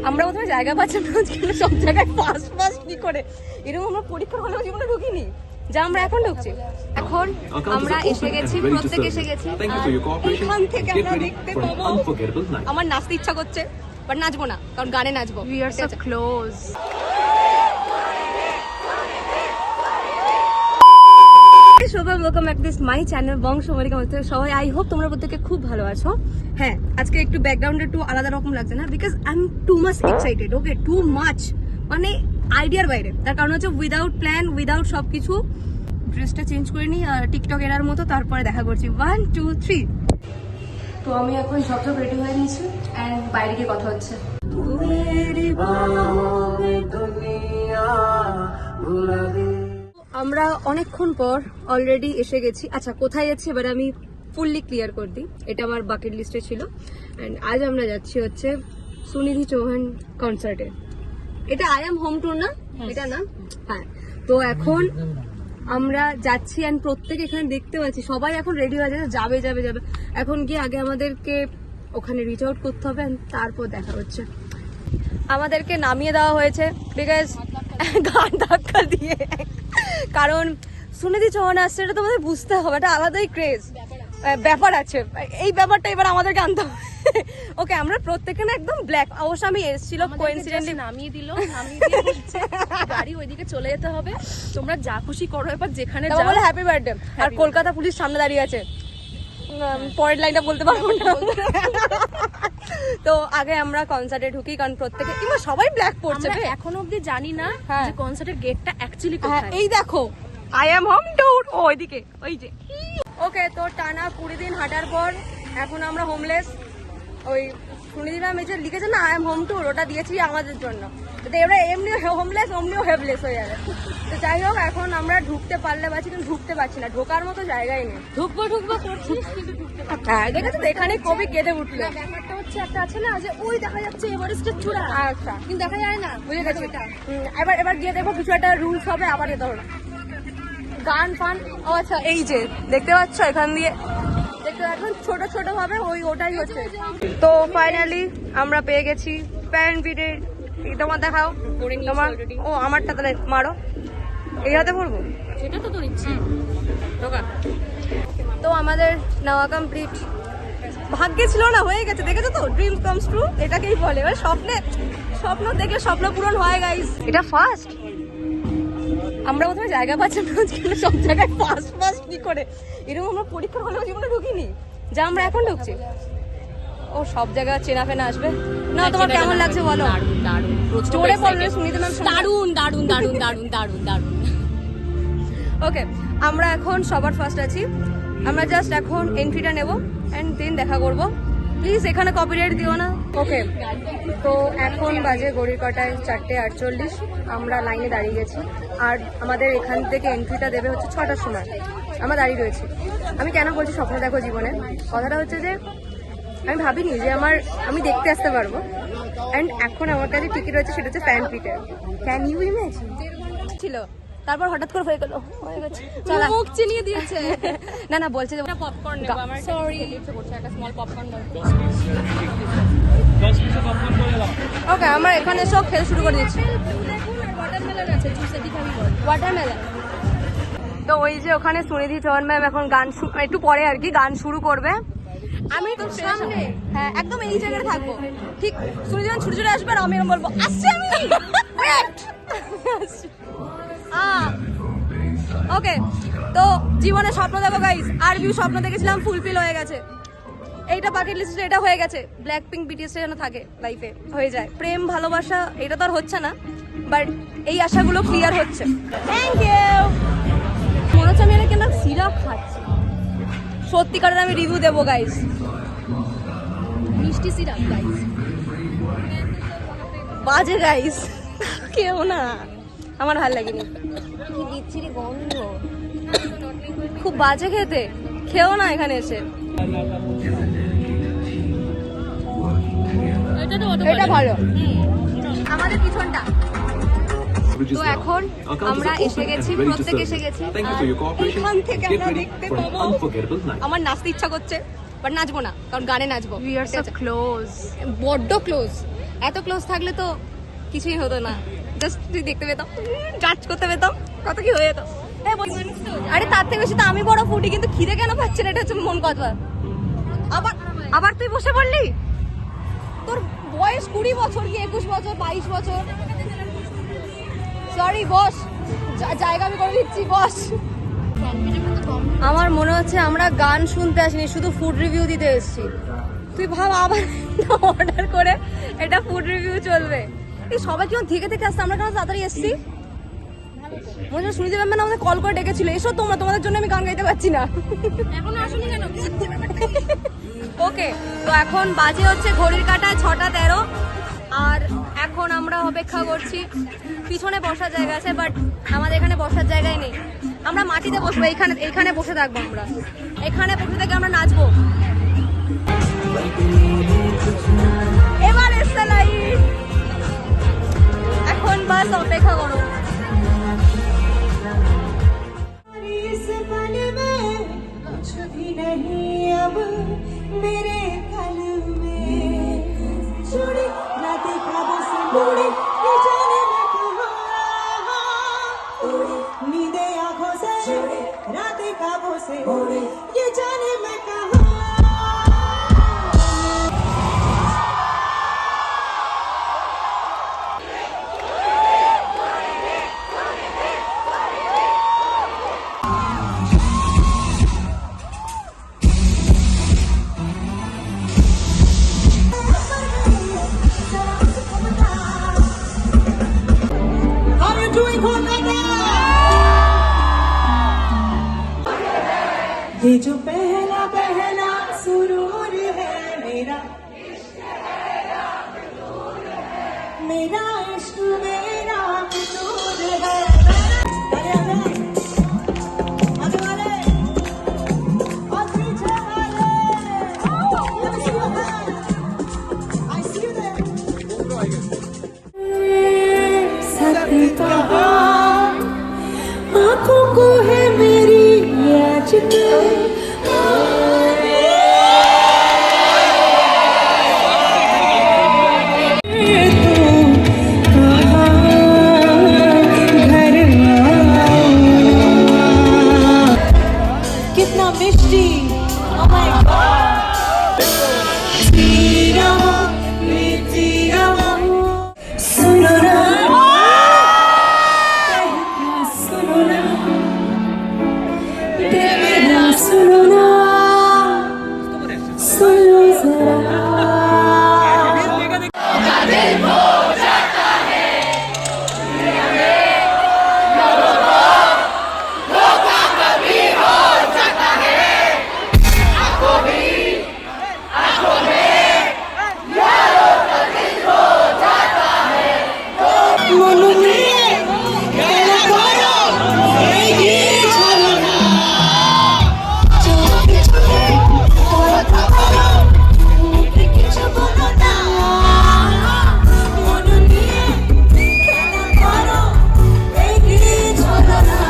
আমরা প্রথমে জায়গা পাচ্ছি না, সব জায়গায় ফার্স্ট ফার্স্ট কি করে এরকম আমরা পরীক্ষার হলেও জীবনে ঢুকিনি, যা আমরা এখন ঢুকছি। এখন আমরা এসে গেছি, প্রত্যেক এসে গেছি। এখান থেকে আমরা দেখতে পাবো, আমার নাচতে ইচ্ছা করছে বাট নাচবো না, কারণ গানে নাচবো। We are so close. সবাই welcome back to this my channel Bongshomalika. সবাই আই হোপ তোমরা প্রত্যেকে খুব ভালো আছো। হ্যাঁ, আজকে একটু ব্যাকগ্রাউন্ডে একটু আলাদা রকম লাগছে না, because I am too much excited. Okay, too much মানে আইডিয়ার বাইরে। তার কারণ হচ্ছে উইদাউট প্ল্যান, উইদাউট সবকিছু ড্রেসটা চেঞ্জ করে নিই টিকটক এরার মতো, তারপরে দেখা করছি। 1 2 3। তো আমি এখন সব রেডি হয়ে নিয়েছি অ্যান্ড বাইরে গিয়ে কথা হচ্ছে। আমরা অনেকক্ষণ পর অলরেডি এসে গেছি। আচ্ছা, কোথায় যাচ্ছি এবার আমি ফুললি ক্লিয়ার করে দিই। এটা আমার বাকেট লিস্টে ছিল অ্যান্ড আজ আমরা যাচ্ছি হচ্ছে সুনিধি চৌহান কনসার্টে। এটা আই এম হোম ট্যুর না, এটা না? হ্যাঁ, তো এখন আমরা যাচ্ছি অ্যান্ড প্রত্যেকে এখানে দেখতে পাচ্ছি সবাই এখন রেডি হয়ে যাচ্ছে, যাবে যাবে যাবে। এখন গিয়ে আগে আমাদেরকে ওখানে রিচ আউট করতে হবে অ্যান্ড তারপর দেখা হচ্ছে। আমাদেরকে নামিয়ে দেওয়া হয়েছে বিকজ গান ধাক্কা দিয়ে, কারণ সুনিধি চৌহান আসছে, এটা তোমাদের বুঝতে হবে, এটা আলাদাই ক্রেজ ব্যাপার আছে। এই ব্যাপারটা এবার আমাদেরকে আনতে হবে। ওকে, আমরা প্রত্যেকে না একদম ব্ল্যাক। অবশ্য আমি এসেছিল কোইন্সিডেন্টলি, নামিয়ে দিল, নামিয়ে দিয়ে বলছে গাড়ি ওইদিকে চলে যেতে হবে, তোমরা যা খুশি করো, এবার যেখানে যাও বলে হ্যাপি বার্থডে। আর কলকাতা পুলিশ সামনে দাঁড়িয়ে আছে, পরের লাইনটা বলতে পারবো না। তো আগে আমরা কনসার্টে ঢুকি, কারণ প্রত্যেকে কিংবা সবাই ব্ল্যাক পড়ছে। এখনো অবধি জানি না যে কনসার্টের গেটটা অ্যাকচুয়ালি কোথায়। এই দেখো, আই এম হোম ট্যুর, ওইদিকে ওই যে। ওকে, তো টানা 20 দিন হাঁটার পর এখন আমরা হোমলেস। ওই সুনিধি ম্যাম এই যে লিখেছে না আই এম হোম ট্যুর, ওটা দিয়েছি আমাদের জন্য, এবার এমনি হোমলেস অমনিও হেভলেস হয়ে যাবে। তো যাই হোক, এখন আমরা ঢুকতে পারলে পারছি, কিন্তু ঢুকতে পারছি না, ঢোকার মতো জায়গায় নেই। ঢুকবো করছিস কিন্তু ঢুকতে পারছি না। হ্যাঁ, দেখেছো তো, এখানে কবি কেঁদে উঠলো। ব্যাপারটা হচ্ছে একটা আছে না যে ওই দেখা যাচ্ছে এভারেস্টের চূড়া, আচ্ছা, কিন্তু দেখা যায় না, বুঝে গেছি। এবার গিয়ে দেখবো কিছু একটা রুলস হবে, আবার যেতে হবে গান ফান। ও আচ্ছা, এই যে দেখতে পাচ্ছ এখান দিয়ে দেখতে পাচ্ছেন ছোট ছোট ভাবে ওটাই হচ্ছে। তো ফাইনালি আমরা পেয়ে গেছি প্যান্ট পিটে। তোমার দেখাও, তোমার। ও আমারটা তাহলে মারো, এই হাতে পরবো, সেটা তো তোর ইচ্ছে। তো আমাদের নেওয়া কমপ্লিট। ভাগ্যে ছিল না, হয়ে গেছে, দেখেছো তো, ড্রিম কামস ট্রু এটাকেই বলে। এবার স্বপ্ন দেখলে স্বপ্ন পূরণ হয় গাইস। এটা ফার্স্ট, আমরা প্রথমে জায়গা পাচ্ছি না, সব জায়গায় ফার্স্ট ফার্স্ট কি করে এরকম আমরা পরীক্ষার হলেও জীবনে ঢুকিনি, যা আমরা এখন ঢুকছি। ও সব জায়গায় চেনা ফেনা আসবে না। তোমার কেমন লাগছে বলো? জোরে বললে শুনিতে না। দারুন দারুন দারুন দারুন দারুন দারুন। ওকে, আমরা এখন সবার ফার্স্ট আছি। আমরা জাস্ট এখন এন্ট্রিটা নেব অ্যান্ড দেন দেখা করব। প্লিজ এখানে কপিরাইট দিও না। ওকে, তো এখন বাজে ঘড়ির কাঁটায় 4:48। আমরা লাইনে দাঁড়িয়ে গেছি আর আমাদের এখান থেকে এন্ট্রিটা দেবে হচ্ছে 6টার সময়। আমরা দাঁড়িয়ে রয়েছি। আমি কেন বলছি স্বপ্ন দেখো জীবনে, কথাটা হচ্ছে যে আমি ভাবিনি যে আমি দেখতে আসতে পারবো অ্যান্ড এখন আমার কাছে টিকিট রয়েছে, সেটা হচ্ছে প্যান্ট পিটে। Can you imagine? ছিল, তারপর হঠাৎ করে হয়ে গেল, হয়ে গেছে, চলা মুখ চিনিয়ে দিয়েছে। না বলছে যে পপকর্ন নেব, আমার সরি একটা স্মল পপকর্ন দাও। ওকে, আমরা এখানে সব খেতে শুরু করে দিচ্ছি। ওয়াটারমেলন আছে, জুসে দি খাবি বল। ওয়াটারমেলন। তো ওই যে ওখানে সুনিধি চৌহান ম্যাম এখন গান একটু পরে আর কি গান শুরু করবে। আমি তো সামনে, হ্যাঁ একদম এই জায়গায় থাকবো, ঠিক সুনিধি যখন ছুটে আসবে আর আমি এরকম বলবো আসছি আমি। ওকে, তো জীবনে স্বপ্ন দেখো গাইস, আর স্বপ্ন দেখেছিলাম ফুলফিল হয়ে গেছে। এইটা বাকেট লিস্টে এটা হয়ে গেছে। ব্ল্যাক পিঙ্ক বিটিএসটা যেন থাকে লাইফে, হয়ে যায়। প্রেম ভালোবাসা এটা তো আর হচ্ছে না, বাট এই আশাগুলো ক্লিয়ার হচ্ছে। Thank you. মনে হচ্ছে আমি এটা কেন সিরাপ খাচ্ছি। সত্যিকারের আমি রিভিউ দেবো গাইস। মিষ্টি সিরাপ গাইস, বাজে গাইস, কেউ না, আমার ভালো লাগেনি, কি বিচ্ছিরি গন্ধ, খুব বাজে খেতে, খেও না এখানে এসে। এটা ভালো, আমাদের পিছনটা। তো এখন আমরা এসে গেছি, প্রত্যেক এসে গেছি। এখান থেকে আমরা দেখতে পাবো, আমার নাচতে ইচ্ছা করছে বাট নাচবো না, কারণ গানে নাচবো। We are so close. বড্ড ক্লোজ, এত ক্লোজ থাকলে তো কিছুই হতো না, জাস্ট তুই দেখতে পেতাম, জাজ করতে পেতাম, কত কি হয়ে যেত। আরে তার থেকে বেশি তো আমি বড় ফুটি, কিন্তু খিদে কেন পাচ্ছে না এটা হচ্ছে মন কথা। আবার আবার তুই বসে পড়লি, তোর বয়স 20 বছর কি 21 বছর 22 বছর, সরি বস, জায়গা আমি করে দিচ্ছি বস। আমার মনে হচ্ছে আমরা গান শুনতে আসিনি, শুধু ফুড রিভিউ দিতে এসেছি। তুই ভাব আবার অর্ডার করে এটা ফুড রিভিউ চলবে। এই সবাই কেমন থেকে থেকে আসছে, আমরা কেন তাড়াতাড়ি এসেছি। মনে হচ্ছে সুনিধি ম্যাম আমাদের কল করে ডেকেছিল, এসো তোমরা, তোমাদের জন্য আমি গান গাইতে পারছি না। এখনো আসুনি কেন? ওকে, তো এখন বাজে হচ্ছে ঘড়ির কাঁটায় 6:13, আর এখন আমরা অপেক্ষা করছি। পিছনে বসার জায়গা আছে, বাট আমাদের এখানে বসার জায়গায় নেই। আমরা মাটিতে বসবো, এইখানে বসে থাকবো, আমরা এখানে বসে থেকে আমরা নাচবো। এবার এসছে লাইট, এখন বাস অপেক্ষা করো। इस पल में कुछ भी नहीं अब मेरे कल में जुड़ी रातें ख्वाबों से मुड़ी ये जाने मैं कहाँ उड़ी नींदें आंखों से जुड़ी रातें ख्वाबों से उड़ी ये जाने मैं कहाँ। How are you doing, Kolkata? ये जो पहला पहला सुरूर है मेरा, मेरा इश्क मेरा कसूर है। आगे वाले और पीछे वाले, let me see your hand. I see you there. आँखों को है मेरी आज कितना मिष्टी, oh my God। जीरा जीरा सुनो ना, सुनो ना, तेरा सुनो ना, सुनो जरा। মনে নিয়ে কেন করো এই ছলনা, চোখে চোখে কথা বলো, মুখে কিছু বলো না। মনে নিয়ে কেন করো এই ছলনা।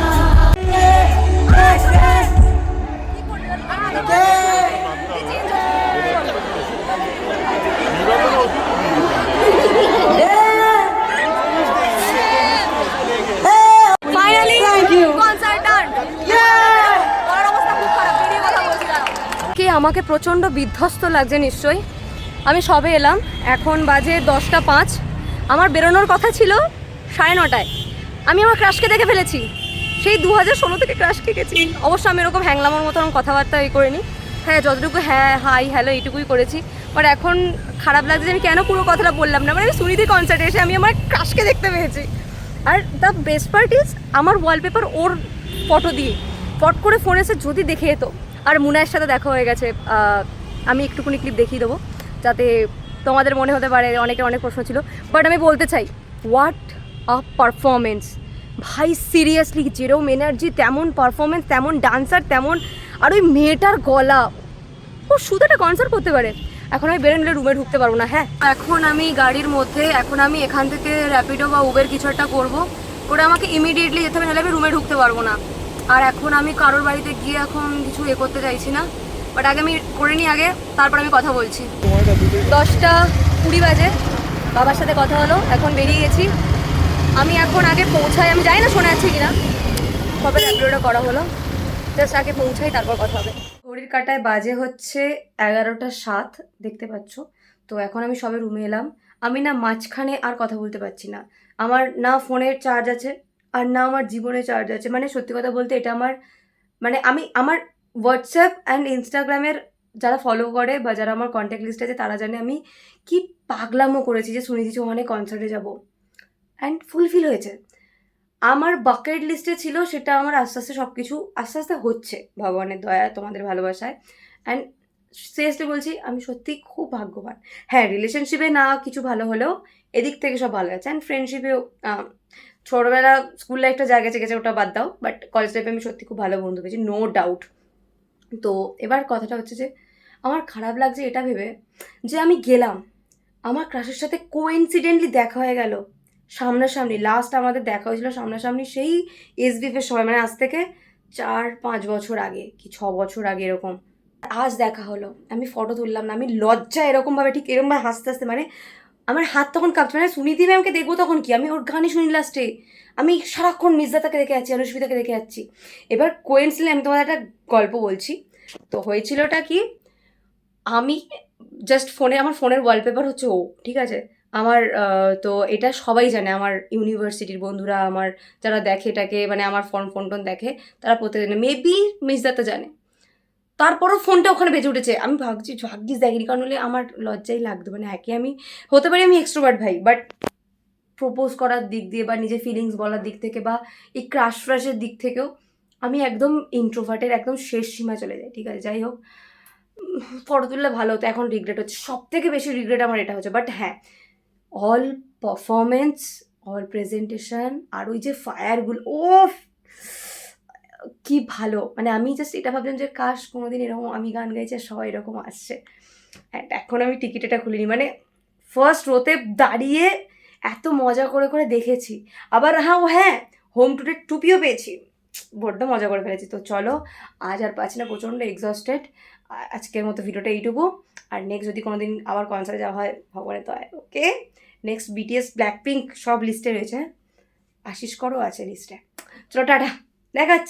Finally Thank you. কনসার্ট ডান। ওর অবস্থা খুব খারাপ, বেরিয়ে কথা বলছি দাঁড়াও। কে আমাকে প্রচন্ড বিধ্বস্ত লাগছে নিশ্চয়ই। আমি সবে এলাম, এখন বাজে 10:05। আমার বেরোনোর কথা ছিল 9:30টায়। আমি আমার ক্রাশকে দেখে ফেলেছি, সেই 2016 থেকে ক্রাশকে গেছি। অবশ্য আমি এরকম হ্যাংলামার মতন কথাবার্তা করিনি, হ্যাঁ যতটুকু হ্যাঁ হাই হ্যালো এইটুকুই করেছি। বাট এখন খারাপ লাগছে যে আমি কেন পুরো কথাটা বললাম না। মানে আমি সুনিধির কনসার্টে এসে আমি আমার ক্রাশকে দেখতে পেয়েছি। Are the best part is আমার ওয়ালপেপার ওর ফটো দিয়ে ফট করে ফোন এসে যদি দেখে যেত। আর মুনায়ের সাথে দেখা হয়ে গেছে, আমি একটুকুনি ক্লিপ দেখিয়ে দেবো যাতে তোমাদের মনে হতে পারে অনেকের অনেক প্রশ্ন ছিল। বাট আমি বলতে চাই, হোয়াট আ পারফরমেন্স ভাই, সিরিয়াসলি যেরকম এনার্জি তেমন পারফরমেন্স, তেমন ডান্সার তেমন, আর ওই মেয়েটার গলা, ও শুধু একটা কনসার্ট করতে পারে। এখন আমি বেরোলে রুমে ঢুকতে পারবো না। হ্যাঁ, এখন আমি গাড়ির মধ্যে, এখন আমি এখান থেকে র্যাপিডো বা উবের কিছু একটা করবো, করে আমাকে ইমিডিয়েটলি যেতে হবে, নাহলে আমি রুমে ঢুকতে পারবো না। আর এখন আমি কারোর বাড়িতে গিয়ে এখন কিছু করতে চাইছি না। বাট আগে আমি করে নিই আগে, তারপর আমি কথা বলছি। 10:20 বাজে, বাবার সাথে কথা হলো, এখন বেরিয়ে গেছি। আমি এখন আগে পৌঁছাই, আমি জানি না শোনা যাচ্ছে কিনা, কবে আপলোডটা করা হলো, জাস্ট আগে পৌঁছাই তারপর কথা হবে। ঘড়ির কাঁটায় বাজে হচ্ছে 11:07, দেখতে পাচ্ছ। তো এখন আমি সবে রুমে এলাম। আমি না মাঝখানে আর কথা বলতে পারছি না, আমার না ফোনের চার্জ আছে আর না আমার জীবনে চার্জ আছে। মানে সত্যি কথা বলতে এটা আমার, মানে আমি আমার হোয়াটসঅ্যাপ অ্যান্ড ইনস্টাগ্রামের যারা ফলো করে বা যারা আমার কন্ট্যাক্ট লিস্ট আছে তারা জানে আমি কি পাগলামো করেছি যে সুনিধি চৌহানের কনসার্টে যাব, অ্যান্ড ফুলফিল হয়েছে। আমার বাকেট লিস্টে ছিল, সেটা আমার আস্তে আস্তে সব কিছু আস্তে আস্তে হচ্ছে ভগবানের দয়া, তোমাদের ভালোবাসায়। অ্যান্ড সিরিয়াসলি বলছি, আমি সত্যি খুব ভাগ্যবান। হ্যাঁ, রিলেশনশিপে না কিছু ভালো হলেও এদিক থেকে সব ভালো আছে। অ্যান্ড ফ্রেন্ডশিপেও ছোটোবেলা স্কুল লাইফটা যা গেছে গেছে, ওটা বাদ দাও, বাট কলেজ লাইফে আমি সত্যি খুব ভালো বন্ধু পেয়েছি, নো ডাউট। তো এবার কথাটা হচ্ছে যে আমার খারাপ লাগছে এটা ভেবে যে আমি গেলাম, আমার ক্রাশের সাথে কোইন্সিডেন্টলি দেখা হয়ে গেল সামনাসামনি। লাস্ট আমাদের দেখা হয়েছিল সামনাসামনি সেই এসবিএফের সময়, মানে আজ থেকে 4-5 বছর আগে কি 6 বছর আগে এরকম। আজ দেখা হলো, আমি ফটো তুললাম না, আমি লজ্জা এরকমভাবে ঠিক এরকমভাবে হাসতে হাসতে, মানে আমার হাত তখন কাঁপছে। মানে সুনিধি ম্যামকে দেখবো তখন কি, আমি ওর গানই শুনি লাস্টে, আমি সারাক্ষণ মির্জাতাকে দেখে যাচ্ছি, অনুষ্মিতাকে দেখে যাচ্ছি। এবার কোইন্সিডেন্টলি আমি তোমাদের একটা গল্প বলছি। তো হয়েছিলটা কি, আমি জাস্ট ফোনে, আমার ফোনের ওয়ালপেপার হচ্ছে ও, ঠিক আছে। আমার তো এটা সবাই জানে, আমার ইউনিভার্সিটির বন্ধুরা, আমার যারা দেখে এটাকে, মানে আমার ফোন টোন দেখে, তারা প্রত্যেকদিন, মেবি মির্জাতা জানে। তারপরও ফোনটা ওখানে বেজে উঠেছে। আমি ভাগ্যিস দেখিনি, কারণ হলে আমার লজ্জাই লাগতো। মানে একে আমি হতে পারি আমি এক্সট্রোভার্ট ভাই, বাট প্রপোজ করার দিক দিয়ে বা নিজের ফিলিংস বলার দিক থেকে বা এই ক্রাশ ফ্রাশের দিক থেকেও আমি একদম ইন্ট্রোভার্টের একদম শেষ সীমা চলে যাই, ঠিক আছে। যাই হোক, ফটো তুললে ভালো হতো, এখন রিগ্রেট হচ্ছে, সব থেকে বেশি রিগ্রেট আমার এটা হচ্ছে। বাট হ্যাঁ, অল পারফরমেন্স, অল প্রেজেন্টেশন, আর ওই যে ফায়ারগুলো, ও কি ভালো। মানে আমি জাস্ট এটা ভাবলাম যে কাশ কোনোদিন এরকম আমি গান গাইছি আর সবাই এরকম আসছে। অ্যান্ড এখন আমি টিকিট এটা খুলিনি, মানে ফার্স্ট রোতে দাঁড়িয়ে এত মজা করে করে দেখেছি। আবার হ্যাঁ, হোম টুডের টুপিও পেয়েছি, বড্ড মজা করে ফেলেছি। তো চলো, আজ আর পাচ্ছি না, প্রচণ্ড এক্সস্টেড। আজকের মতো ভিডিওটা এইটুকু। আর নেক্সট যদি কোনোদিন আবার কনসার্টে যাওয়া হয়, ভগবানের তো হয়, ওকে। নেক্সট বিটিএস, ব্ল্যাকপিঙ্ক সব লিস্টে রয়েছে, আশিস করও আছে লিস্টে। চলো টাটা, দেখাচ্ছি।